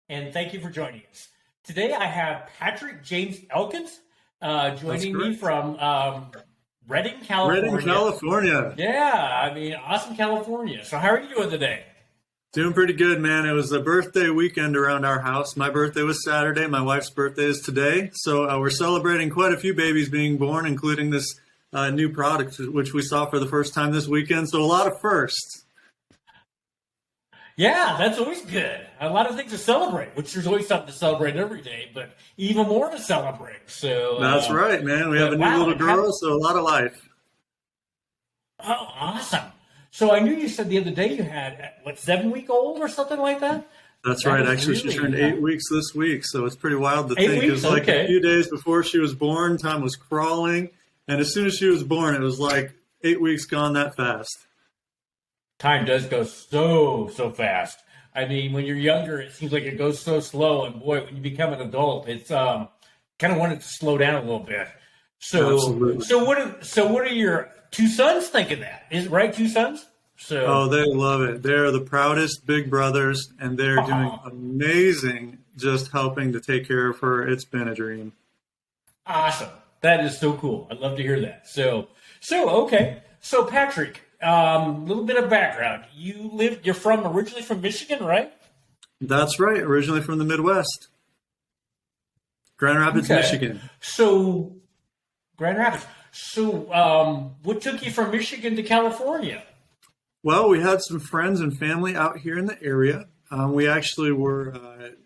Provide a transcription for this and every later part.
and thank you for joining us. Today I have Patrick James Elkins joining me from Redding, Redding, California. California. Yeah, awesome California. So how are you doing today? Doing pretty good, man. It was a birthday weekend around our house. My birthday was Saturday. My wife's birthday is today. So we're celebrating quite a few babies being born, including this new product, which we saw for the first time this weekend. So a lot of firsts. Yeah, that's always good. A lot of things to celebrate, which there's always something to celebrate every day, but even more to celebrate. So That's right, man. We have a new little girl, so a lot of life. Oh, awesome. So I knew you said the other day you had, 7-week-old or something like that? That's That right. is Actually, she turned 8 weeks this week, so it's pretty wild to think. 8 It was weeks? like Okay. a few days before she was born, time was crawling, and as soon as she was born, it was like 8 weeks gone that fast. Time does go so fast. When you're younger, it seems like it goes so slow, and boy, when you become an adult, it's kind of wanted to slow down a little bit. So, Absolutely. so what are your two sons thinking that? Is it right, two sons? So, Oh, they love it. They're the proudest big brothers, and they're doing amazing just helping to take care of her. It's been a dream. awesome. That is so cool. I'd love to hear that. Okay. So, Patrick, little bit of background. You're originally from Michigan, right? That's right. Originally from the Midwest, Grand Rapids, Okay. Michigan. So, Grand Rapids. So, what took you from Michigan to California? Well, we had some friends and family out here in the area. We actually were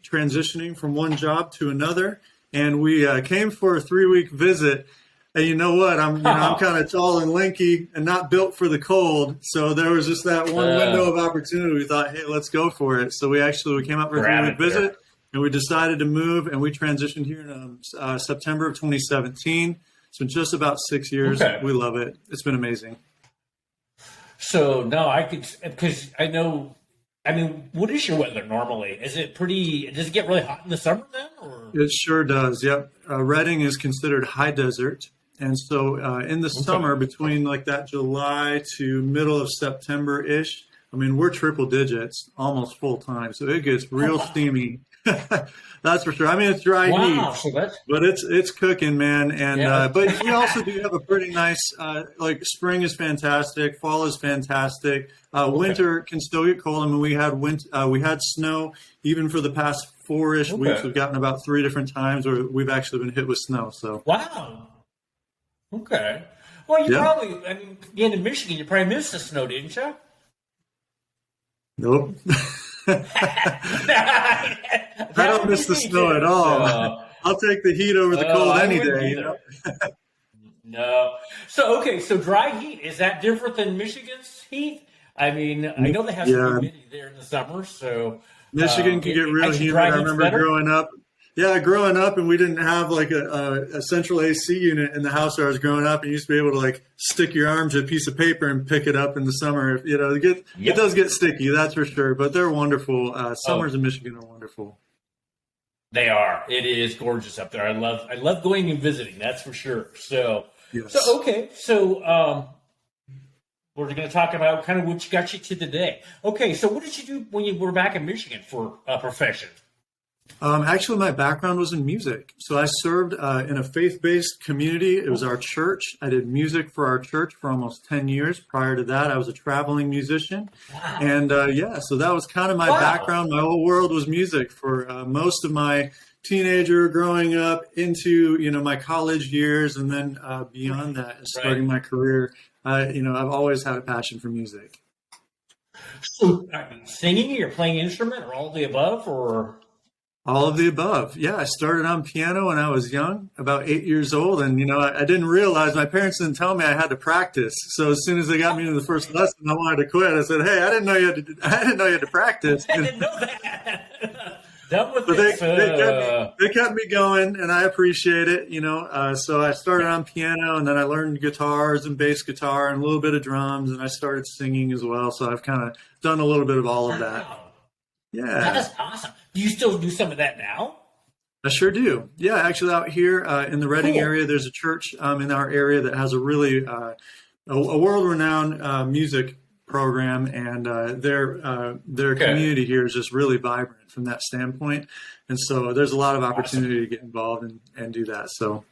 transitioning from one job to another, and we came for a 3-week visit. And you know what? I'm kind of tall and lanky and not built for the cold. So there was just that one window of opportunity. We thought, hey, let's go for it. So we came out for a 3-week visit, and we decided to move, and we transitioned here in September of 2017. It's been just about 6 years. Okay. We love it. It's been amazing. So, no, because I know, what is your weather normally? Is it does it get really hot in the summer then? Or? It sure does. Yep. Redding is considered high desert. And so in the summer, between like that July to middle of September-ish, we're triple digits, almost full time. So it gets real steamy. That's for sure. It's dry heat, So but it's cooking, man. And Yeah. but we also do have a pretty nice spring is fantastic, fall is fantastic. Winter can still get cold. We had snow even for the past 4-ish weeks. We've gotten about 3 different times where we've actually been hit with snow. So wow. Okay. Well, you probably, being in Michigan, you probably missed the snow, didn't you? Nope. I don't miss the snow at all. I'll take the heat over the cold any day. No. So dry heat, is that different than Michigan's heat? I know they have some humidity there in the summer, so Michigan can get real humid. I remember growing up, and we didn't have like a central AC unit in the house where I was growing up, and you used to be able to like stick your arm to a piece of paper and pick it up in the summer. It does get sticky, that's for sure, but they're wonderful. Summers in Michigan are wonderful. They are. It is gorgeous up there. I love going and visiting, that's for sure. So, yes. So we're going to talk about kind of what got you to today. Okay, so what did you do when you were back in Michigan for a profession? Actually, my background was in music. So I served in a faith-based community. It was our church. I did music for our church for almost 10 years. Prior to that, I was a traveling musician. Wow. And so that was kind of my background. My whole world was music for most of my teenager growing up into, my college years. And then beyond that, starting my career, I've always had a passion for music. So, singing or playing an instrument or all of the above, or? All of the above. Yeah, I started on piano when I was young, about 8 years old. And, I didn't realize, my parents didn't tell me I had to practice. So as soon as they got me to the first lesson, I wanted to quit. I said, hey, I didn't know you had to practice. I didn't know that. Done with But it. they kept me going, and I appreciate it, So I started on piano, and then I learned guitars and bass guitar and a little bit of drums, and I started singing as well. So I've kind of done a little bit of all of that. Yeah. That is awesome. Do you still do some of that now? I sure do. Yeah, actually out here in the Redding area, there's a church in our area that has a really a world-renowned music program, and their Okay. community here is just really vibrant from that standpoint. And so there's a lot of opportunity to get involved and do that. So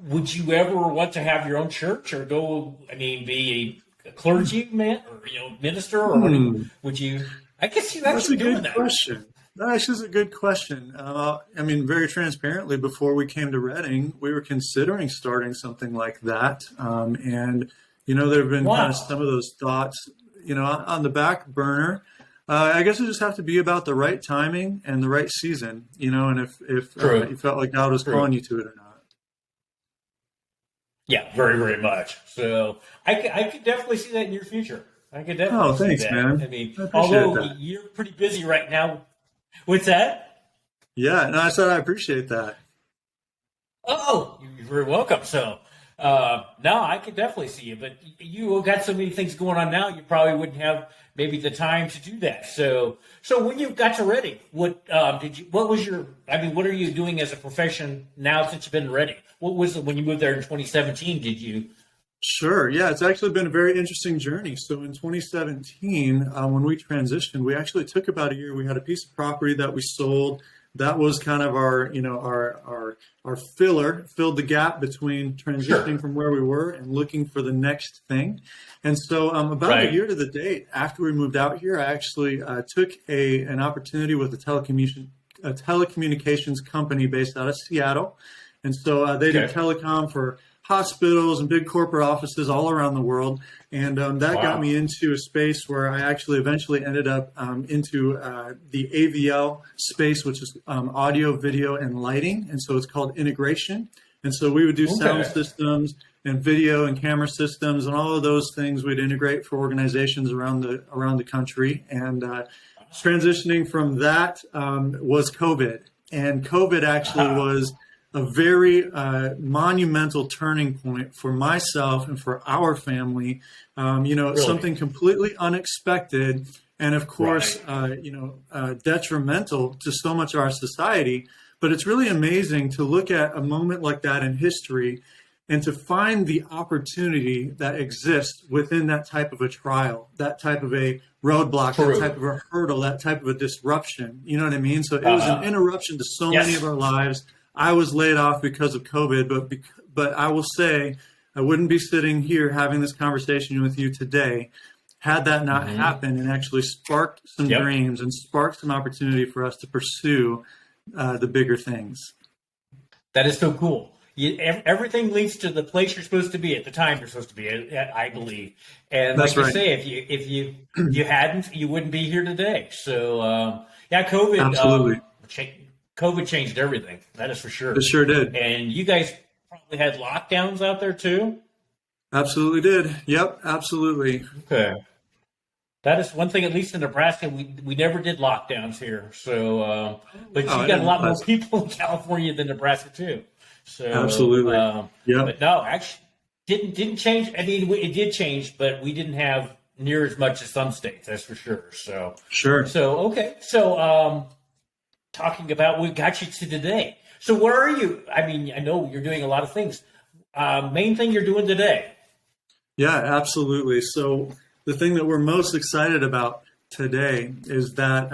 would you ever want to have your own church or go, I mean, be a clergyman or, minister, or would you, I guess you That's a actually doing good that. question. That actually is a good question. I mean, very transparently, before we came to Reading, we were considering starting something like that. And, there have been kind of some of those thoughts, on the back burner. I guess it just have to be about the right timing and the right season, and if you felt like God was calling you to it or not. Yeah, very, very much. So I could definitely see that in your future. I could definitely thanks, see that. man. I mean, I appreciate although that. you're pretty busy right now. What's that? Yeah, no, I said I appreciate that. Oh, you're very welcome. So, no, I could definitely see you, but you got so many things going on now, you probably wouldn't have maybe the time to do that. So when you got to Reading, what are you doing as a profession now since you've been in Reading? What was it when you moved there in 2017? Did you? Sure. Yeah, it's actually been a very interesting journey. So in 2017, when we transitioned, we actually took about a year. We had a piece of property that we sold. That was kind of our filled the gap between transitioning from where we were and looking for the next thing. And so about a year to the date after we moved out here, I actually took an opportunity with a telecommunications company based out of Seattle. And so they did telecom for hospitals and big corporate offices all around the world. And that got me into a space where I actually eventually ended up into the AVL space, which is audio, video, and lighting. And so it's called integration. And so we would do sound systems and video and camera systems and all of those things we'd integrate for organizations around the country. And transitioning from that was COVID. And COVID actually was a very monumental turning point for myself and for our family. Really? Something completely unexpected, and of course, detrimental to so much of our society. But it's really amazing to look at a moment like that in history and to find the opportunity that exists within that type of a trial, that type of a roadblock, that type of a hurdle, that type of a disruption. You know what I mean? So it was an interruption to so many of our lives. I was laid off because of COVID, but I will say I wouldn't be sitting here having this conversation with you today had that not happened and actually sparked some dreams and sparked some opportunity for us to pursue the bigger things. That is so cool. Everything leads to the place you're supposed to be at the time you're supposed to be at, I believe. And that's like you say, if you hadn't, you wouldn't be here today. So COVID absolutely. COVID changed everything. That is for sure. It sure did. And you guys probably had lockdowns out there too? Absolutely did. Yep, absolutely. Okay. That is one thing, at least in Nebraska, we never did lockdowns here. So, but you got a lot more people in California than Nebraska too. So absolutely. But no, actually, didn't change. I mean, it did change, but we didn't have near as much as some states. That's for sure. So sure. So okay. So talking about what got you to today. So where are you? I mean, I know you're doing a lot of things. Main thing you're doing today? Yeah, absolutely. So the thing that we're most excited about today is that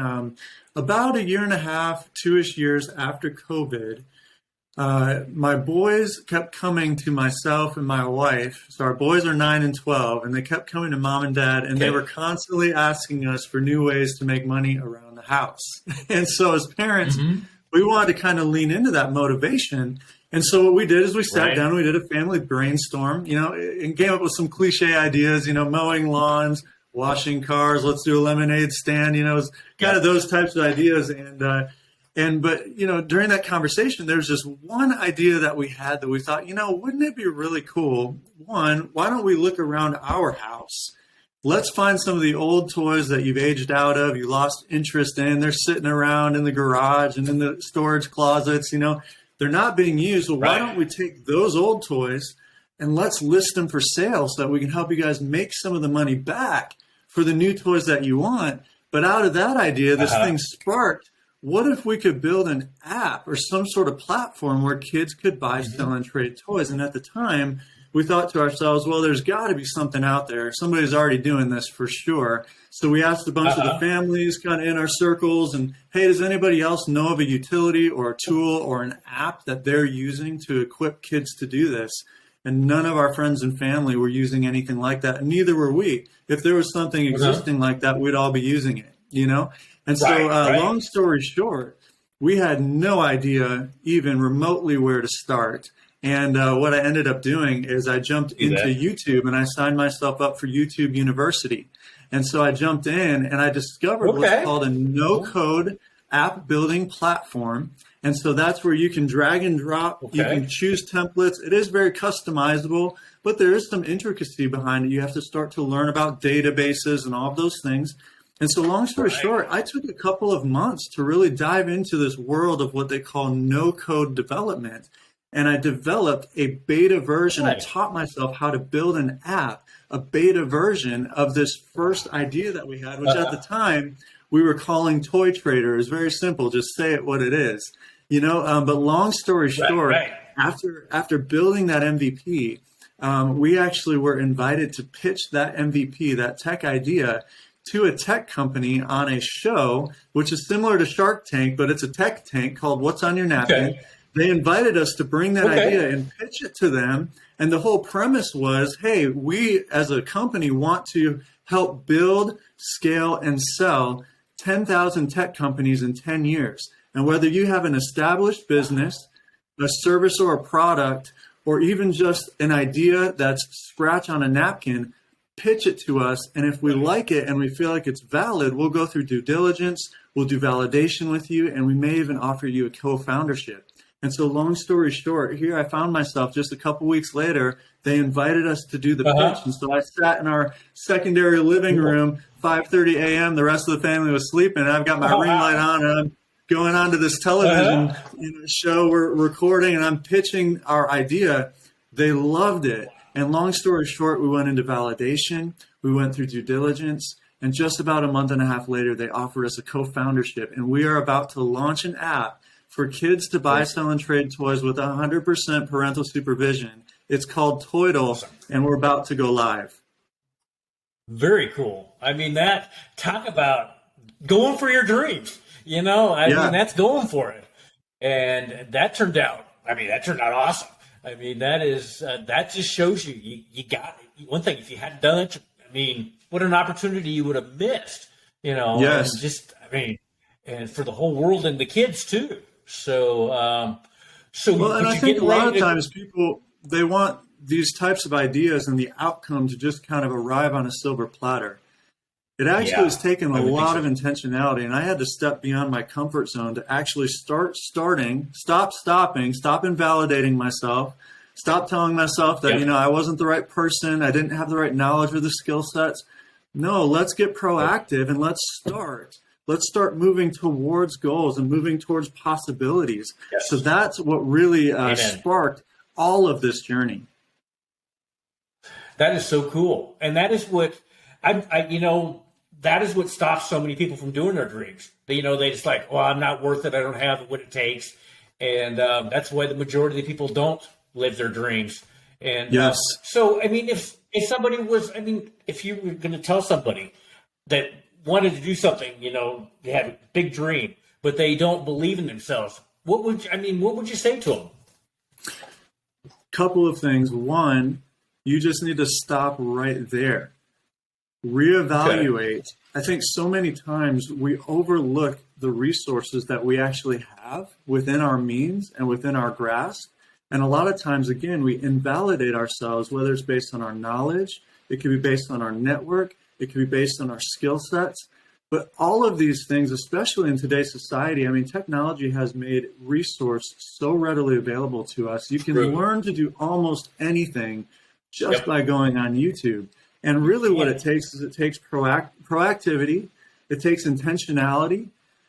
about a year and a half, 2-ish years after COVID, my boys kept coming to myself and my wife. So our boys are 9 and 12, and they kept coming to mom and dad, and they were constantly asking us for new ways to make money around the house. And so as parents, we wanted to kind of lean into that motivation. And so what we did is we sat down, we did a family brainstorm, and came up with some cliche ideas, mowing lawns, washing cars, let's do a lemonade stand, it was kind of those types of ideas. But during that conversation, there's just one idea that we had that we thought, wouldn't it be really cool? One, why don't we look around our house? Let's find some of the old toys that you've aged out of, you lost interest in. They're sitting around in the garage and in the storage closets, they're not being used. Well, why don't we take those old toys and let's list them for sale so that we can help you guys make some of the money back for the new toys that you want. But out of that idea, this thing sparked, what if we could build an app or some sort of platform where kids could buy, sell, and trade toys? And at the time, we thought to ourselves, well, there's got to be something out there. Somebody's already doing this for sure. So we asked a bunch of the families kind of in our circles, and hey, does anybody else know of a utility or a tool or an app that they're using to equip kids to do this? And none of our friends and family were using anything like that, and neither were we. If there was something existing like that, we'd all be using it, you know? And so long story short, we had no idea even remotely where to start. And what I ended up doing is I jumped into YouTube and I signed myself up for YouTube University. And so I jumped in and I discovered what's called a no-code app building platform. And so that's where you can drag and drop. You can choose templates. It is very customizable, but there is some intricacy behind it. You have to start to learn about databases and all of those things. And so long story short, I took a couple of months to really dive into this world of what they call no-code development. And I developed a beta version. I taught myself how to build an app, a beta version of this first idea that we had, which at the time we were calling Toy Trader. It's very simple. Just say it what it is, you know. But long story short, after building that MVP, we actually were invited to pitch that MVP, that tech idea, to a tech company on a show, which is similar to Shark Tank, but it's a tech tank called What's on Your Napkin. They invited us to bring that idea and pitch it to them. And the whole premise was, hey, we as a company want to help build, scale, and sell 10,000 tech companies in 10 years. And whether you have an established business, a service or a product, or even just an idea that's scratch on a napkin, pitch it to us. And if we like it and we feel like it's valid, we'll go through due diligence, we'll do validation with you, and we may even offer you a co-foundership. And so long story short, here I found myself just a couple weeks later, they invited us to do the pitch. And so I sat in our secondary living room, 5:30 a.m. The rest of the family was sleeping. I've got my ring light on and I'm going on to this television show we're recording and I'm pitching our idea. They loved it. And long story short, we went into validation. We went through due diligence. And just about a month and a half later, they offered us a co-foundership. And we are about to launch an app for kids to buy, sell, and trade toys with 100% parental supervision. It's called Toytle, and we're about to go live. Very cool. I mean, talk about going for your dreams. You know, I mean, that's going for it. And that turned out awesome. I mean, that just shows you got it. One thing, if you hadn't done it, I mean, what an opportunity you would have missed, you know. Yes. And for the whole world and the kids too. So, well, and I think a lot of times people, they want these types of ideas and the outcome to just kind of arrive on a silver platter. It actually has taken a lot of intentionality, and I had to step beyond my comfort zone to actually stop invalidating myself, stop telling myself that, you know, I wasn't the right person, I didn't have the right knowledge or the skill sets. No, let's get proactive and let's start. Let's start moving towards goals and moving towards possibilities. Yes. So that's what really sparked all of this journey. That is so cool. And that is what, that is what stops so many people from doing their dreams. They just like, well, I'm not worth it. I don't have what it takes. And that's why the majority of the people don't live their dreams. And yes. So, I mean, if somebody was, if you were going to tell somebody that wanted to do something, you know, they have a big dream, but they don't believe in themselves, what would you say to them? Couple of things. One, you just need to stop right there. Reevaluate. Okay. I think so many times we overlook the resources that we actually have within our means and within our grasp. And a lot of times, again, we invalidate ourselves, whether it's based on our knowledge, it could be based on our network, it could be based on our skill sets. But all of these things, especially in today's society, I mean, technology has made resource so readily available to us. You can learn to do almost anything just by going on YouTube. And really what it takes is proactivity, it takes intentionality,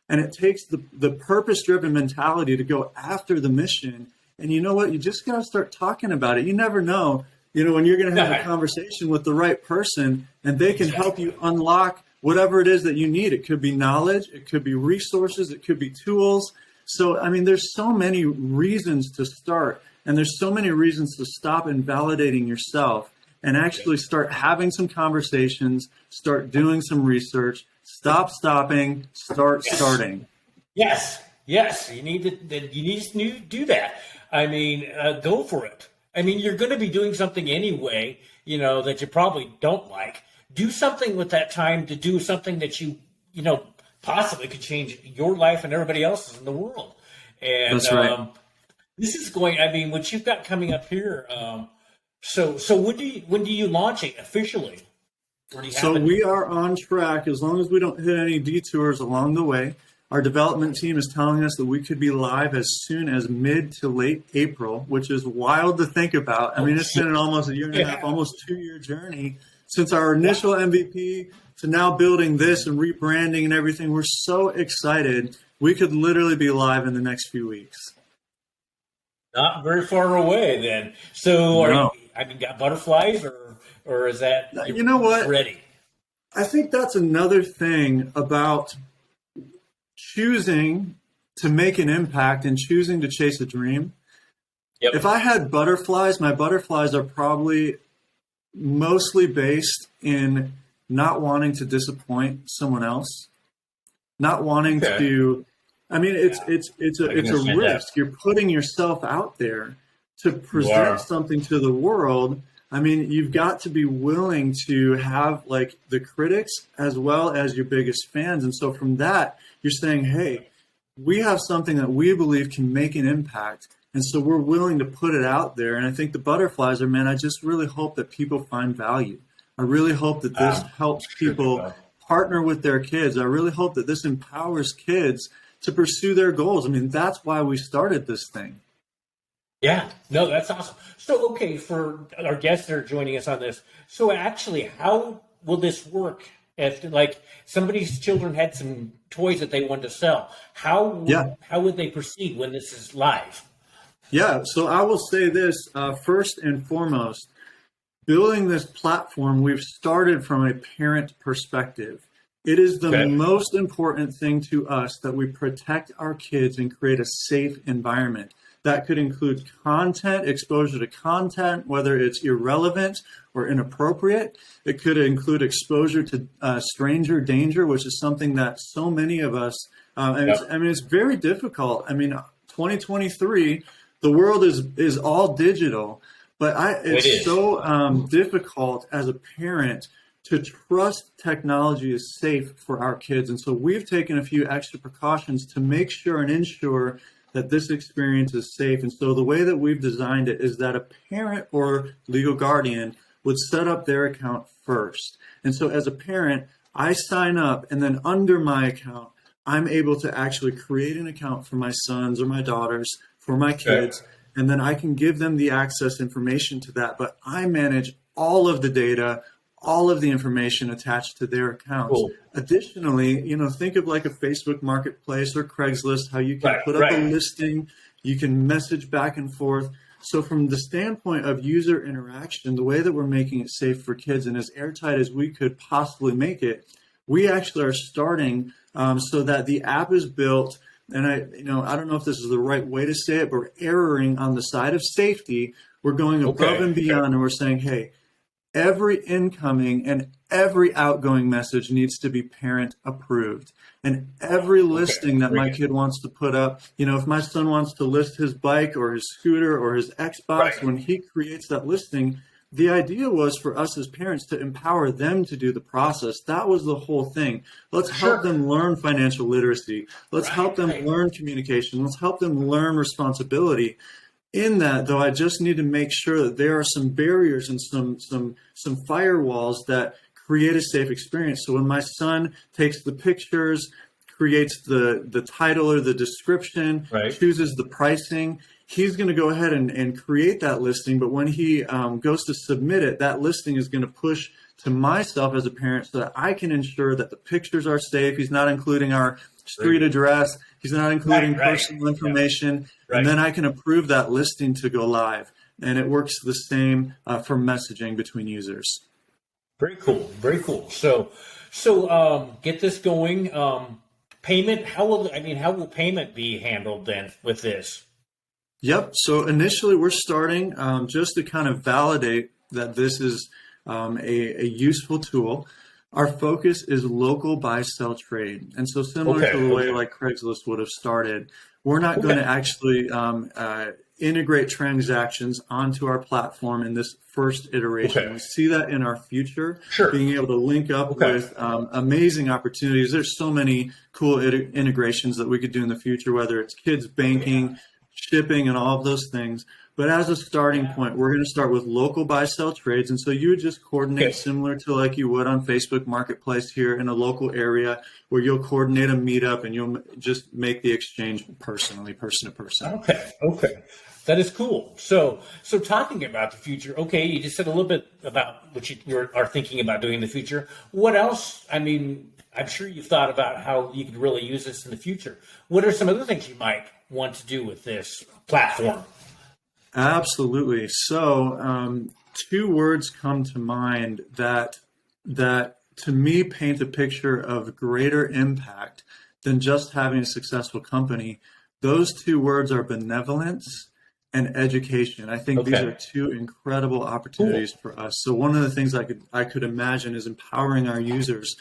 and it takes the purpose-driven mentality to go after the mission. And you know what? You just got to start talking about it. You never know, when you're going to have a conversation with the right person and they can help you unlock whatever it is that you need. It could be knowledge, it could be resources, it could be tools. So, I mean, there's so many reasons to start. And there's so many reasons to stop invalidating yourself and actually start having some conversations, start doing some research, stop stopping, start starting. Yes, yes, you need to do that. I mean, go for it. I mean, you're going to be doing something anyway, that you probably don't like. Do something with that time to do something that possibly could change your life and everybody else's in the world. And That's right. this is going. I mean, what you've got coming up here. So when do you launch it officially? Or do you So have it? we are on track as long as we don't hit any detours along the way. Our development team is telling us that we could be live as soon as mid to late April, which is wild to think about. I mean, it's been almost a year and a half, almost 2-year journey since our initial MVP to now building this and rebranding and everything. We're so excited. We could literally be live in the next few weeks. Not very far away then. So got butterflies or is that You know what? ready? I think that's another thing about choosing to make an impact and choosing to chase a dream. Yep. If I had butterflies, my butterflies are probably mostly based in not wanting to disappoint someone else, not wanting to. I mean, it's a risk. You're putting yourself out there to present something to the world. I mean, you've got to be willing to have like the critics as well as your biggest fans. And so from that, you're saying, hey, we have something that we believe can make an impact. And so we're willing to put it out there. And I think the butterflies are, man, I just really hope that people find value. I really hope that this helps people partner with their kids. I really hope that this empowers kids to pursue their goals. I mean, that's why we started this thing. Yeah, no, that's awesome. So, okay, for our guests that are joining us on this, so actually, how will this work? If like somebody's children had some toys that they wanted to sell, how would they proceed when this is live? Yeah, so I will say this, first and foremost, building this platform, we've started from a parent perspective. It is the most important thing to us that we protect our kids and create a safe environment. That could include content, exposure to content, whether it's irrelevant or inappropriate. It could include exposure to stranger danger, which is something that so many of us, it's very difficult. I mean, 2023, the world is all digital, but it's so difficult as a parent to trust technology is safe for our kids. And so we've taken a few extra precautions to make sure and ensure that this experience is safe. And so the way that we've designed it is that a parent or legal guardian would set up their account first. And so as a parent, I sign up, and then under my account, I'm able to actually create an account for my sons or my daughters, for my kids, and then I can give them the access information to that. But I manage all of the data, all of the information attached to their accounts. Cool. Additionally, think of like a Facebook marketplace or Craigslist, how you can put up a listing, you can message back and forth. So from the standpoint of user interaction, the way that we're making it safe for kids and as airtight as we could possibly make it, we actually are starting so that the app is built. And I don't know if this is the right way to say it, but we're erring on the side of safety. We're going above and beyond, and we're saying, hey, every incoming and every outgoing message needs to be parent approved. And every listing that my kid wants to put up, if my son wants to list his bike or his scooter or his Xbox, when he creates that listing, the idea was for us as parents to empower them to do the process. That was the whole thing. Let's help them learn financial literacy. Let's help them learn communication. Let's help them learn responsibility. In that, though, I just need to make sure that there are some barriers and some firewalls that create a safe experience. So when my son takes the pictures, creates the title or the description, chooses the pricing, he's going to go ahead and create that listing. But when he goes to submit it, that listing is going to push to myself as a parent so that I can ensure that the pictures are safe. He's not including our street address. He's not including personal information. And then I can approve that listing to go live. And it works the same for messaging between users. Very cool. Very cool. So get this going. Payment, how will payment be handled then with this? Yep. So initially, we're starting just to kind of validate that this is a useful tool. Our focus is local buy-sell trade. And so similar to the way like Craigslist would have started, we're not going to actually integrate transactions onto our platform in this first iteration. We see that in our future, being able to link up with amazing opportunities. There's so many cool integrations that we could do in the future, whether it's kids banking, shipping, and all of those things. But as a starting point, we're going to start with local buy-sell trades. And so you would just coordinate similar to like you would on Facebook Marketplace here in a local area, where you'll coordinate a meetup and you'll just make the exchange personally, person to person. Okay. That is cool. So talking about the future, you just said a little bit about what you are thinking about doing in the future. What else? I mean, I'm sure you've thought about how you could really use this in the future. What are some other things you might want to do with this platform? Absolutely. So, two words come to mind that to me paint a picture of greater impact than just having a successful company. Those two words are benevolence and education. I think these are two incredible opportunities for us. So one of the things I could imagine is empowering our users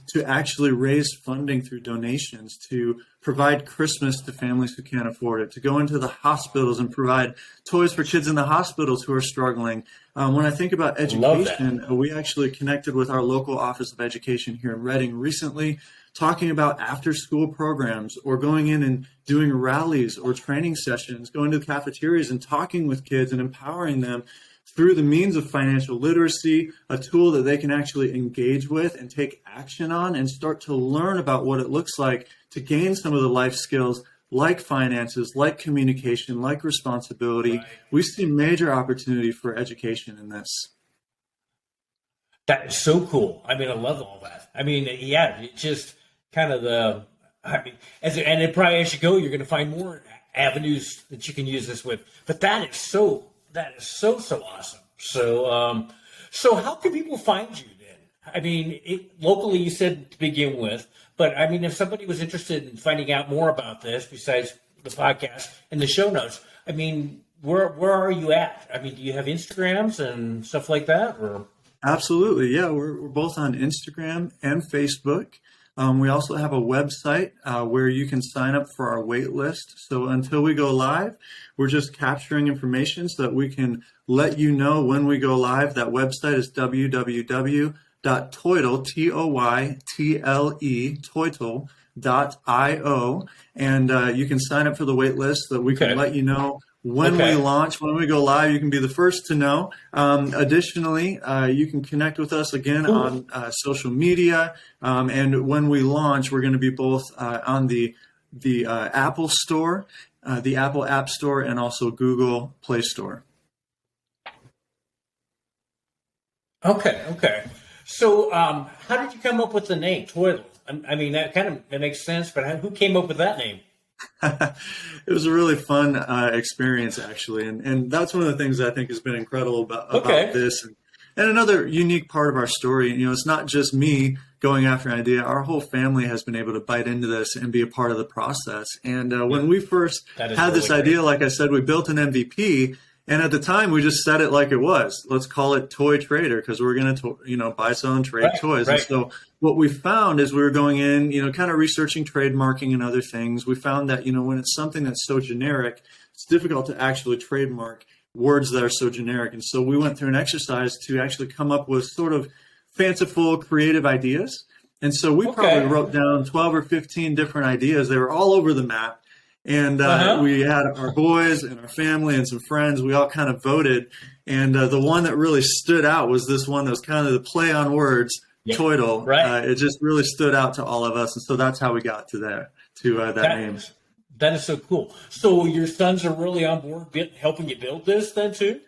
to actually raise funding through donations, to provide Christmas to families who can't afford it, to go into the hospitals and provide toys for kids in the hospitals who are struggling. When I think about education, we actually connected with our local Office of Education here in Reading recently, talking about after-school programs, or going in and doing rallies or training sessions, going to the cafeterias and talking with kids and empowering them through the means of financial literacy, a tool that they can actually engage with and take action on and start to learn about what it looks like to gain some of the life skills like finances, like communication, like responsibility. We see major opportunity for education in this. That is so cool. I mean, I love all that. I mean, it's just kind of and it probably, as you go, you're going to find more avenues that you can use this with. But that is so awesome. So how can people find you then? I mean, locally you said to begin with, but I mean, if somebody was interested in finding out more about this, besides the podcast and the show notes, I mean, where are you at? I mean, do you have Instagrams and stuff like that, or? Absolutely, yeah. We're both on Instagram and Facebook. We also have a website where you can sign up for our wait list. So until we go live, we're just capturing information so that we can let you know when we go live. That website is www.toytle, Toytle.io. And you can sign up for the wait list so that we can let you know when we launch, when we go live. You can be the first to know. Additionally, you can connect with us again on social media. And when we launch, we're going to be both on the Apple Store, the Apple App Store, and also Google Play Store. Okay. So how did you come up with the name Toytle? I mean, that makes sense, but who came up with that name? It was a really fun experience, actually. And that's one of the things I think has been incredible about this. And another unique part of our story, it's not just me going after an idea. Our whole family has been able to bite into this and be a part of the process. And when we first had this idea, like I said, we built an MVP. And at the time, we just said it like it was. Let's call it Toy Trader, because we're going to, buy, sell, and trade toys. And so what we found is we were going in, kind of researching trademarking and other things. We found that, when it's something that's so generic, it's difficult to actually trademark words that are so generic. And so we went through an exercise to actually come up with sort of fanciful, creative ideas. And so we probably wrote down 12 or 15 different ideas. They were all over the map. And we had our boys and our family and some friends. We all kind of voted. And the one that really stood out was this one that was kind of the play on words, Toytle. It just really stood out to all of us. And so that's how we got to that name. That is so cool. So your sons are really on board helping you build this then too?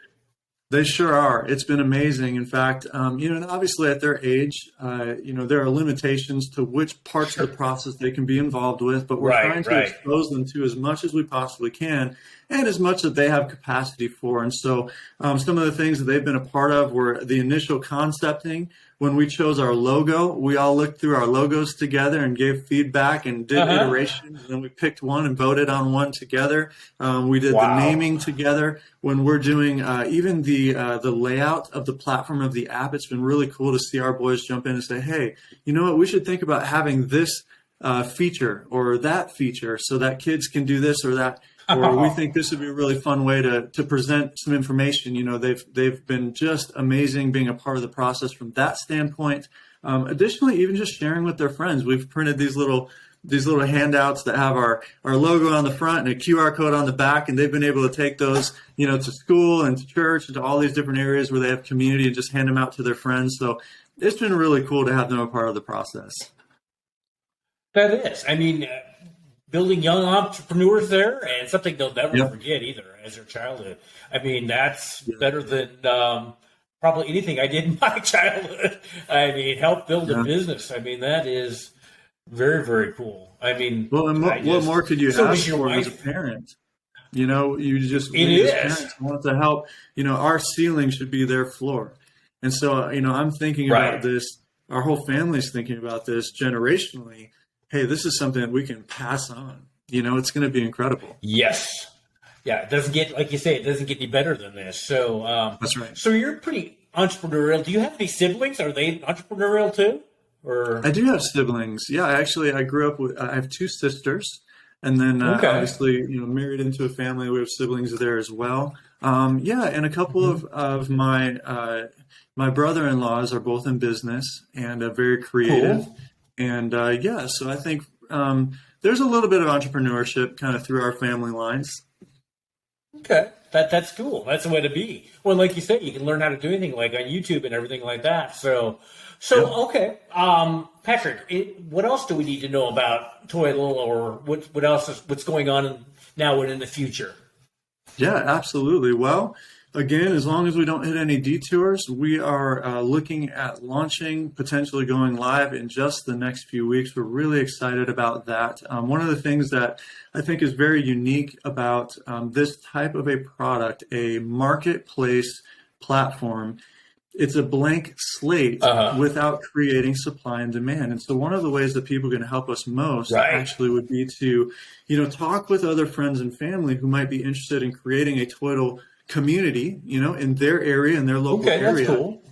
They sure are. It's been amazing. In fact, and obviously at their age, there are limitations to which parts of the process they can be involved with, but we're trying to expose them to as much as we possibly can and as much that they have capacity for. And so some of the things that they've been a part of were the initial concepting, when we chose our logo, we all looked through our logos together and gave feedback and did iterations. And then we picked one and voted on one together. We did the naming together. When we're doing even the layout of the platform of the app, it's been really cool to see our boys jump in and say, hey, you know what, we should think about having this feature or that feature so that kids can do this or that. Or we think this would be a really fun way to present some information. You know, they've been just amazing being a part of the process from that standpoint. Additionally, even just sharing with their friends. We've printed these little handouts that have our logo on the front and a QR code on the back, and they've been able to take those, you know, to school and to church and to all these different areas where they have community and just hand them out to their friends. So it's been really cool to have them a part of the process. That is. I mean, building young entrepreneurs there, and something they'll never forget either as their childhood. I mean, that's better than probably anything I did in my childhood. I mean, help build a business. I mean, that is very, very cool. I mean, well, and what more could you ask for as a parent? You know, you just as parents want to help. You know, our ceiling should be their floor, and so you know, I'm thinking about this. Our whole family's thinking about this generationally. Hey, this is something that we can pass on. You know, it's going to be incredible. Yes. Yeah, it doesn't get, like you say, it doesn't get any better than this. So that's right. So you're pretty entrepreneurial. Do you have any siblings? Are they entrepreneurial too? Or I do have siblings. Yeah, actually, I grew up with. I have two sisters, and then obviously, you know, married into a family. We have siblings there as well. Yeah, and a couple of my my brother-in-laws are both in business and very creative. Cool. And so I think there's a little bit of entrepreneurship kind of through our family lines. Okay, that's cool. That's the way to be. Well, like you said, you can learn how to do anything like on YouTube and everything like that. So okay, Patrick, what else do we need to know about Toytle, or what else what's going on now and in the future? Yeah, absolutely. Well, again, as long as we don't hit any detours, we are looking at launching, potentially going live in just the next few weeks. We're really excited about that. One of the things that I think is very unique about this type of a product, a marketplace platform, it's a blank slate without creating supply and demand. And so one of the ways that people can help us most actually would be to, you know, talk with other friends and family who might be interested in creating a Toytle community, you know, in their area, in their local area, that's cool.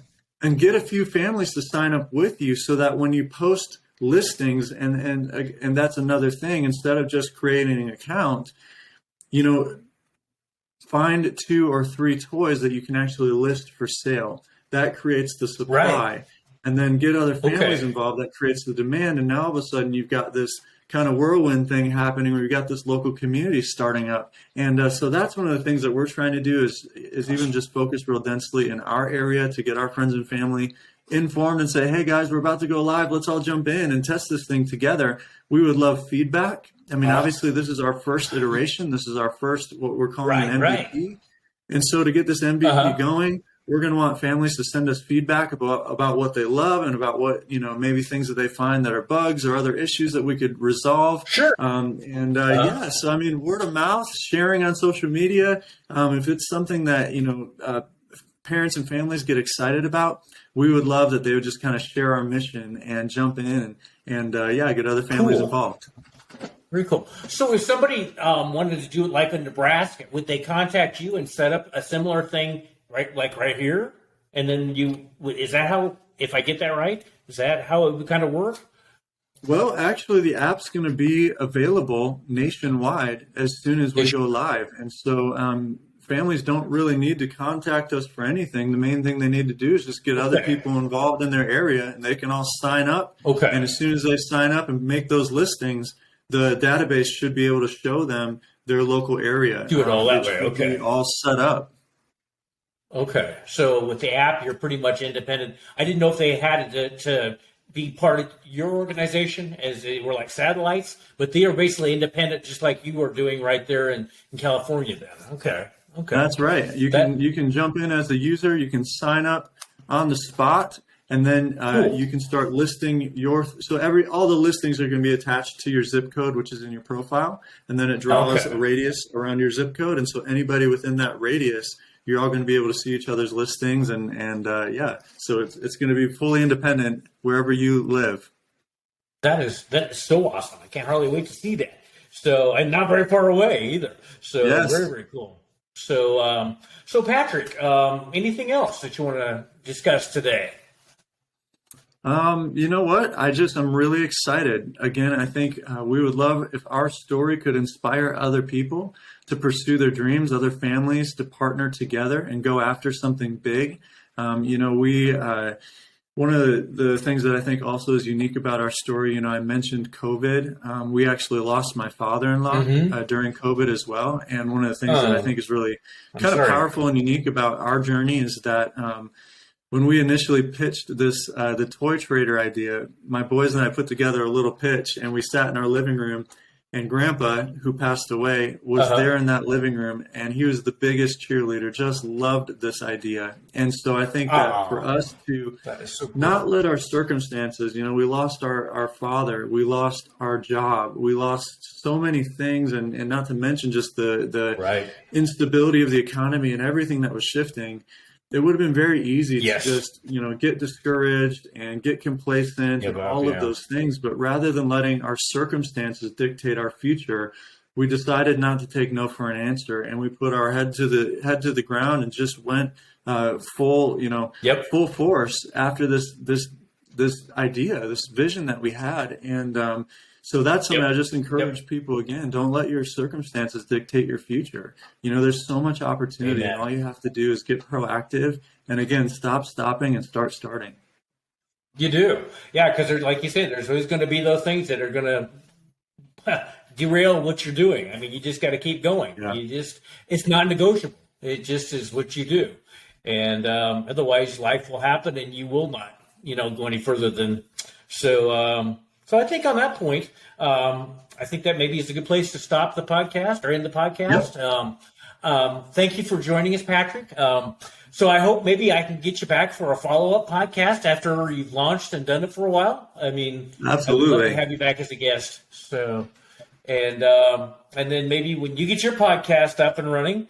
And get a few families to sign up with you so that when you post listings, and that's another thing, instead of just creating an account, you know, find 2 or 3 toys that you can actually list for sale. That creates the supply, and then get other families involved. That creates the demand, and now all of a sudden you've got this kind of whirlwind thing happening where you've got this local community starting up. And so that's one of the things that we're trying to do is even just focus real densely in our area to get our friends and family informed and say, hey guys, we're about to go live. Let's all jump in and test this thing together. We would love feedback. I mean, obviously this is our first iteration. This is our first, what we're calling an MVP. And so to get this MVP going, we're going to want families to send us feedback about what they love and about what, you know, maybe things that they find that are bugs or other issues that we could resolve. Sure. So I mean, word of mouth, sharing on social media. If it's something that, you know, parents and families get excited about, we would love that they would just kind of share our mission and jump in and get other families involved. Very cool. So if somebody wanted to do it like in Nebraska, would they contact you and set up a similar thing right here? And then is that how, if I get that right, is that how it would kind of work? Well, actually, the app's going to be available nationwide as soon as we go live. And so families don't really need to contact us for anything. The main thing they need to do is just get other people involved in their area, and they can all sign up. Okay. And as soon as they sign up and make those listings, the database should be able to show them their local area. Do it all that way. Okay. All set up. Okay. So with the app, you're pretty much independent. I didn't know if they had to be part of your organization as they were like satellites, but they are basically independent, just like you are doing right there in California then. Okay. Okay. That's right. You can jump in as a user. You can sign up on the spot, and then you can start listing all the listings are going to be attached to your zip code, which is in your profile, and then it draws a radius around your zip code, and so anybody within that radius You're all going to be able to see each other's listings, and yeah, so it's going to be fully independent wherever you live. That is so awesome. I can't hardly wait to see that. So, and not very far away either. So Yes. very, very cool. So, so Patrick, anything else that you want to discuss today? You know what? I'm really excited. Again, I think we would love if our story could inspire other people to pursue their dreams, other families to partner together and go after something big. One of the things that I think also is unique about our story, I mentioned COVID. We actually lost my father-in-law during COVID as well. And one of the things that I think is really kind of powerful and unique about our journey is that when we initially pitched the toy trader idea, my boys and I put together a little pitch, and we sat in our living room, and Grandpa, who passed away, was there in that living room, and he was the biggest cheerleader, just loved this idea. And so I think that for us to not let our circumstances, we lost our father, we lost our job, we lost so many things, and not to mention just the instability of the economy and everything that was shifting. It would have been very easy to just, get discouraged and get complacent and all of those things. But rather than letting our circumstances dictate our future, we decided not to take no for an answer, and we put our head to the ground and just went full force after this idea, this vision that we had. And so that's something I just encourage people, again, don't let your circumstances dictate your future. There's so much opportunity, and all you have to do is get proactive and, again, stop stopping and start starting. You do. Yeah, because like you said, there's always going to be those things that are going to derail what you're doing. I mean, you just got to keep going. Yeah. It's non-negotiable. It just is what you do. And otherwise life will happen and you will not, go any further than so. So I think on that point, I think that maybe is a good place to stop the podcast or end the podcast. Yep. Thank you for joining us, Patrick. So I hope maybe I can get you back for a follow-up podcast after you've launched and done it for a while. I mean, absolutely, I would love to have you back as a guest. So, and then maybe when you get your podcast up and running,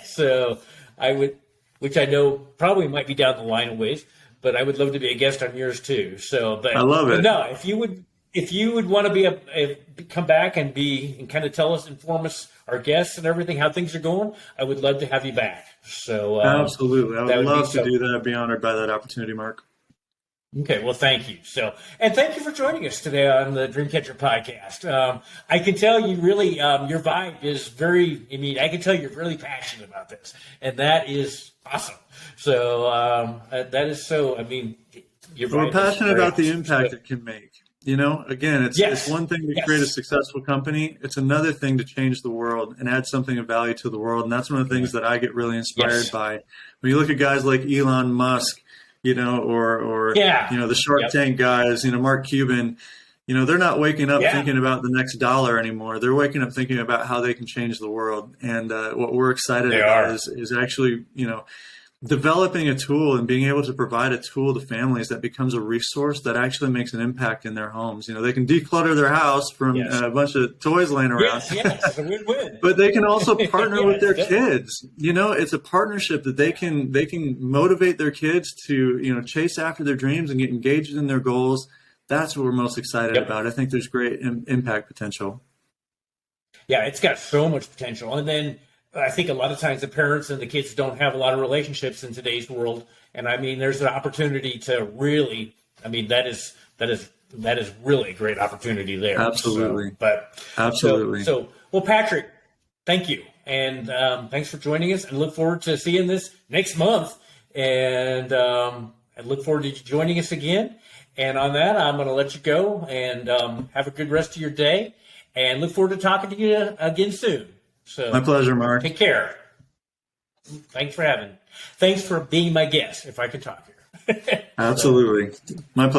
so I would, which I know probably might be down the line a ways, but I would love to be a guest on yours too. So, but I love it. But no, if you would want to come back and kind of inform us, our guests and everything, how things are going, I would love to have you back. So absolutely, I would love to do that. I'd be honored by that opportunity, Mark. Okay, well, thank you. So, and thank you for joining us today on the Dreamcatcher podcast. I can tell you really, your vibe is very, I can tell you're really passionate about this, and that is awesome. So, that is so, we're passionate about the impact it can make. Again, it's one thing to create a successful company. It's another thing to change the world and add something of value to the world. And that's one of the things that I get really inspired by. When you look at guys like Elon Musk, or the Shark Tank guys, Mark Cuban, they're not waking up thinking about the next dollar anymore. They're waking up thinking about how they can change the world. And what we're excited about is actually, developing a tool and being able to provide a tool to families that becomes a resource that actually makes an impact in their homes. They can declutter their house from a bunch of toys laying around. Yes, a win-win. But they can also partner with their kids. It's a partnership that they can motivate their kids to, chase after their dreams and get engaged in their goals. That's what we're most excited about. I think there's great impact potential. Yeah, it's got so much potential. And then I think a lot of times the parents and the kids don't have a lot of relationships in today's world. And there's an opportunity to really, that is really a great opportunity there. Absolutely. Absolutely. Well, Patrick, thank you. And thanks for joining us, and look forward to seeing this next month. And I look forward to you joining us again. And on that, I'm going to let you go and have a good rest of your day, and look forward to talking to you again soon. So, my pleasure, Mark. Take care. Thanks for being my guest, if I could talk here. Absolutely. My pleasure.